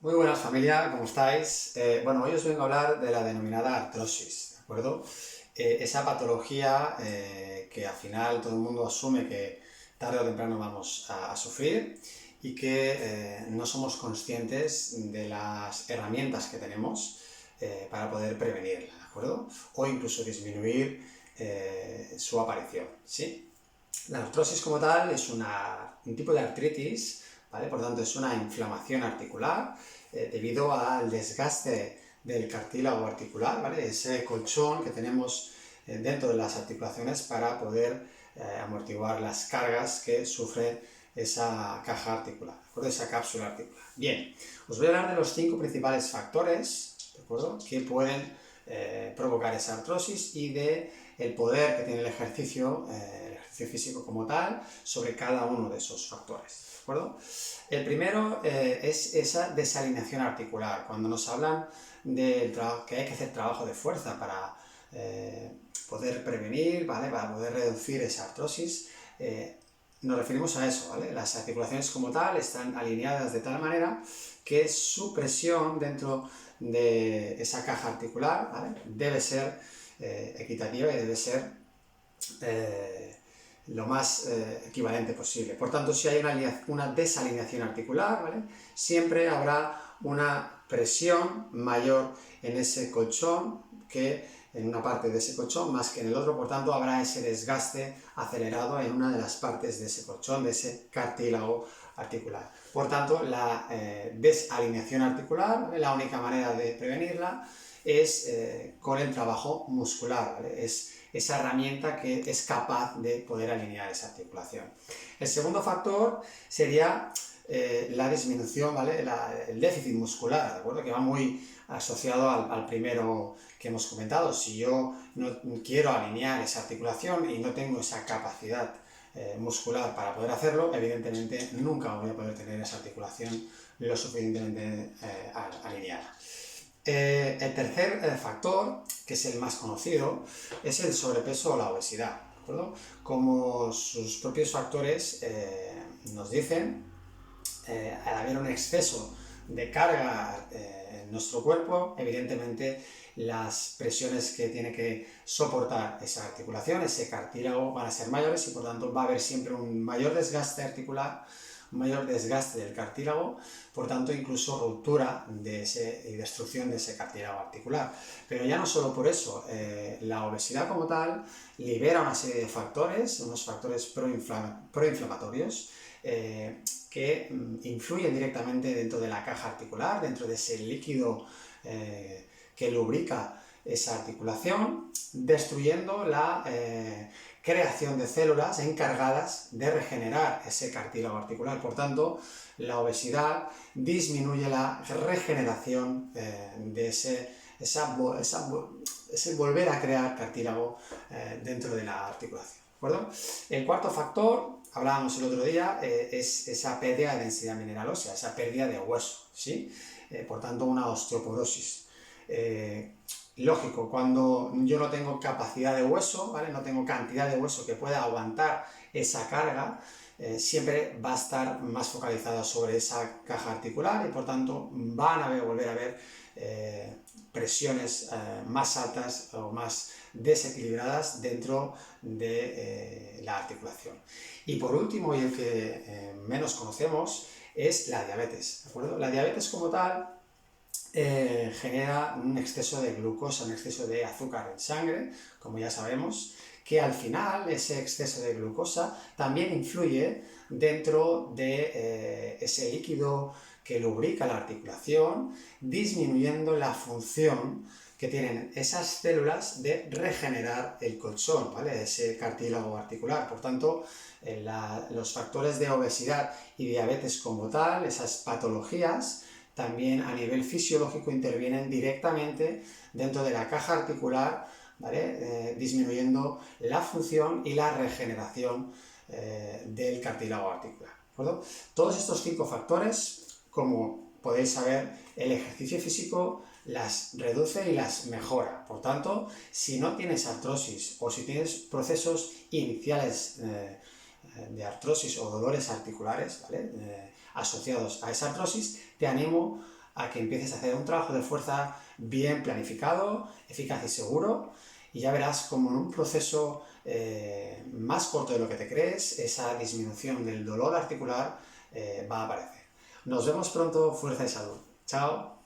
Muy buenas familia, ¿cómo estáis? Bueno, hoy os vengo a hablar de la denominada artrosis, ¿de acuerdo? Esa patología que al final todo el mundo asume que tarde o temprano vamos a sufrir y que no somos conscientes de las herramientas que tenemos para poder prevenirla, ¿de acuerdo? O incluso disminuir su aparición, ¿sí? La artrosis como tal es un tipo de artritis, ¿vale? Por tanto, es una inflamación articular debido al desgaste del cartílago articular, ¿vale? Ese colchón que tenemos dentro de las articulaciones para poder amortiguar las cargas que sufre esa caja articular, ¿de acuerdo? Esa cápsula articular. Bien, os voy a hablar de los 5 principales factores, ¿de acuerdo?, que pueden provocar esa artrosis y de el poder que tiene el ejercicio físico como tal sobre cada uno de esos factores, ¿de acuerdo? El primero es esa desalineación articular. Cuando nos hablan del trabajo, que hay que hacer trabajo de fuerza para poder prevenir, ¿vale?, para poder reducir esa artrosis, nos referimos a eso, ¿vale? Las articulaciones como tal están alineadas de tal manera que su presión dentro de esa caja articular, ¿vale?, debe ser equitativa y debe ser lo más equivalente posible. Por tanto, si hay una desalineación articular, ¿vale?, siempre habrá una presión mayor en ese colchón que en una parte de ese colchón más que en el otro, por tanto habrá ese desgaste acelerado en una de las partes de ese colchón, de ese cartílago articular. Por tanto, la desalineación articular, ¿vale?, la única manera de prevenirla es con el trabajo muscular, ¿vale? Es esa herramienta que es capaz de poder alinear esa articulación. El segundo factor sería la disminución, ¿vale?, el déficit muscular, ¿de acuerdo?, que va muy asociado al primero que hemos comentado. Si yo no quiero alinear esa articulación y no tengo esa capacidad muscular para poder hacerlo, evidentemente nunca voy a poder tener esa articulación lo suficientemente alineada. El tercer factor, que es el más conocido, es el sobrepeso o la obesidad, ¿de acuerdo? Como sus propios factores nos dicen, al haber un exceso de carga en nuestro cuerpo, evidentemente las presiones que tiene que soportar esa articulación, ese cartílago, van a ser mayores y por tanto va a haber siempre un mayor desgaste articular, un mayor desgaste del cartílago, por tanto incluso ruptura y destrucción de ese cartílago articular. Pero ya no solo por eso, la obesidad como tal libera una serie de factores, unos factores proinflamatorios, que influyen directamente dentro de la caja articular, dentro de ese líquido que lubrica esa articulación, destruyendo la creación de células encargadas de regenerar ese cartílago articular. Por tanto, la obesidad disminuye la regeneración de ese volver a crear cartílago dentro de la articulación. ¿De acuerdo? El cuarto factor, hablábamos el otro día, es esa pérdida de densidad mineral ósea, esa pérdida de hueso, ¿sí? Por tanto, una osteoporosis. Lógico, cuando yo no tengo capacidad de hueso, ¿vale?, no tengo cantidad de hueso que pueda aguantar esa carga, siempre va a estar más focalizada sobre esa caja articular y por tanto van a volver a haber presiones más altas o más desequilibradas dentro de la articulación. Y por último, y el que menos conocemos, es la diabetes, ¿de acuerdo? La diabetes como tal genera un exceso de glucosa, un exceso de azúcar en sangre, como ya sabemos, que al final ese exceso de glucosa también influye dentro de ese líquido que lubrica la articulación, disminuyendo la función que tienen esas células de regenerar el colchón, ¿vale?, ese cartílago articular. Por tanto, los factores de obesidad y diabetes como tal, esas patologías, también a nivel fisiológico intervienen directamente dentro de la caja articular, ¿vale?, disminuyendo la función y la regeneración del cartílago articular, ¿de acuerdo? Todos estos 5 factores, como podéis saber, el ejercicio físico las reduce y las mejora. Por tanto, si no tienes artrosis o si tienes procesos iniciales de artrosis o dolores articulares, ¿vale?, asociados a esa artrosis, te animo a que empieces a hacer un trabajo de fuerza bien planificado, eficaz y seguro, y ya verás como en un proceso más corto de lo que te crees, esa disminución del dolor articular va a aparecer. Nos vemos pronto, fuerza y salud. Chao.